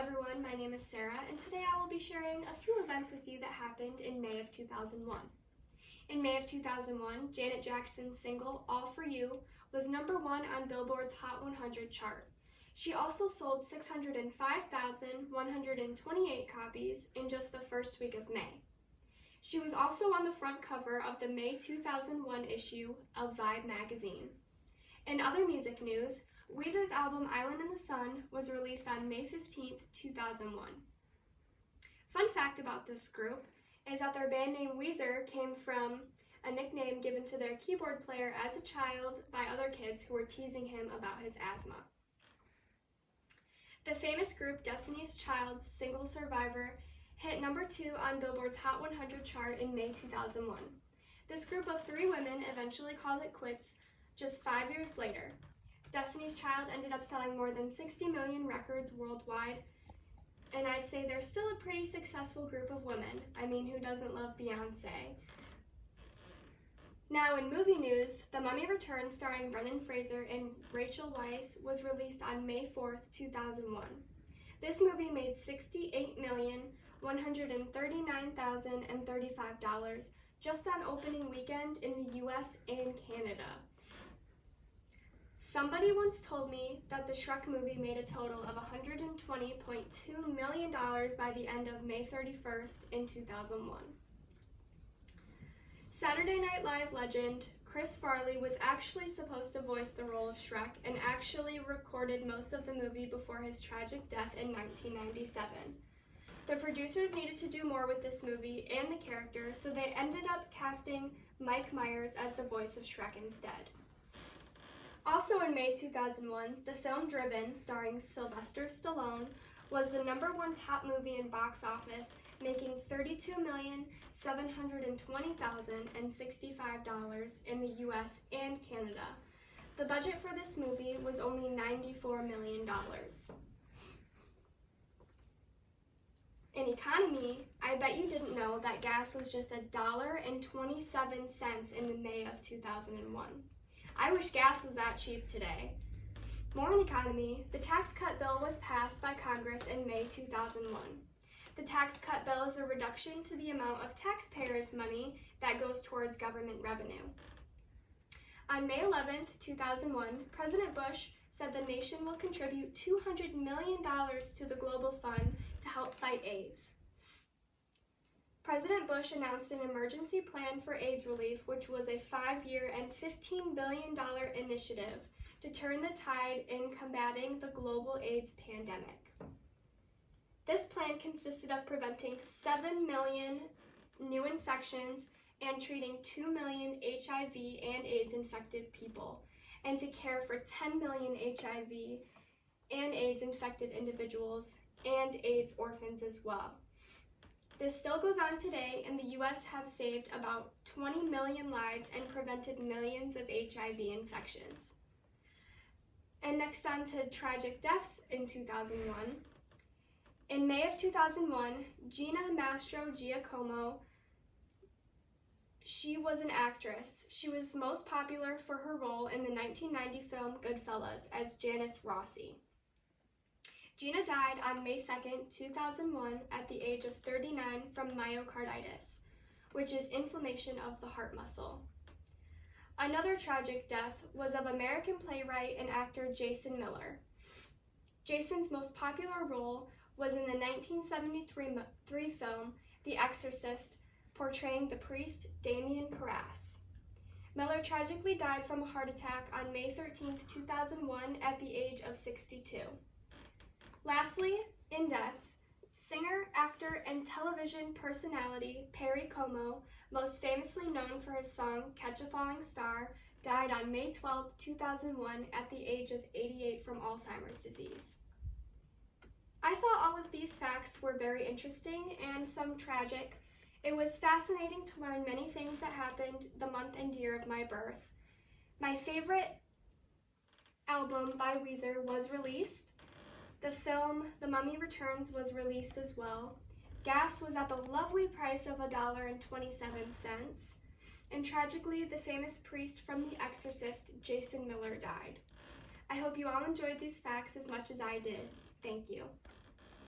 everyone, my name is Sarah, and today I will be sharing a few events with you that happened in May of 2001. In May of 2001, Janet Jackson's single, All For You, was #1 on Billboard's Hot 100 chart. She also sold 605,128 copies in just the first week of May. She was also on the front cover of the May 2001 issue of Vibe magazine. In other music news, Weezer's album Island in the Sun was released on May 15, 2001. Fun fact about this group is that their band name Weezer came from a nickname given to their keyboard player as a child by other kids who were teasing him about his asthma. The famous group Destiny's Child's single Survivor hit #2 on Billboard's Hot 100 chart in May 2001. This group of 3 women eventually called it quits just 5 years later. Destiny's Child ended up selling more than 60 million records worldwide, and I'd say they're still a pretty successful group of women. I mean, who doesn't love Beyonce? Now in movie news, The Mummy Returns starring Brendan Fraser and Rachel Weisz was released on May 4th, 2001. This movie made $68,139,035 just on opening weekend in the US and Canada. Somebody once told me that the Shrek movie made a total of $120.2 million by the end of May 31st in 2001. Saturday Night Live legend Chris Farley was actually supposed to voice the role of Shrek and actually recorded most of the movie before his tragic death in 1997. The producers needed to do more with this movie and the character, so they ended up casting Mike Myers as the voice of Shrek instead. Also in May 2001, the film Driven, starring Sylvester Stallone, was the #1 top movie in box office, making $32,720,065 in the US and Canada. The budget for this movie was only $94 million. In economy, I bet you didn't know that gas was just $1.27 in May of 2001. I wish gas was that cheap today. More in economy, the tax cut bill was passed by Congress in May 2001. The tax cut bill is a reduction to the amount of taxpayers' money that goes towards government revenue. On May 11, 2001, President Bush said the nation will contribute $200 million to the Global Fund to help fight AIDS. President Bush announced an emergency plan for AIDS relief, which was a 5-year and $15 billion initiative to turn the tide in combating the global AIDS pandemic. This plan consisted of preventing 7 million new infections and treating 2 million HIV and AIDS infected people, and to care for 10 million HIV and AIDS infected individuals and AIDS orphans as well. This still goes on today, and the US have saved about 20 million lives and prevented millions of HIV infections. And next on to tragic deaths in 2001. In May of 2001, Gina Mastrogiacomo, she was an actress. She was most popular for her role in the 1990 film Goodfellas as Janice Rossi. Gina died on May 2nd, 2001 at the age of 39 from myocarditis, which is inflammation of the heart muscle. Another tragic death was of American playwright and actor Jason Miller. Jason's most popular role was in the 1973 film The Exorcist, portraying the priest Damien Carras. Miller tragically died from a heart attack on May 13, 2001 at the age of 62. Lastly, in deaths, singer, actor, and television personality Perry Como, most famously known for his song Catch a Falling Star, died on May 12, 2001 at the age of 88 from Alzheimer's disease. I thought all of these facts were very interesting and some tragic. It was fascinating to learn many things that happened the month and year of my birth. My favorite album by Weezer was released. The film The Mummy Returns was released as well. Gas was at the lovely price of $1.27. And tragically, the famous priest from The Exorcist, Jason Miller, died. I hope you all enjoyed these facts as much as I did. Thank you.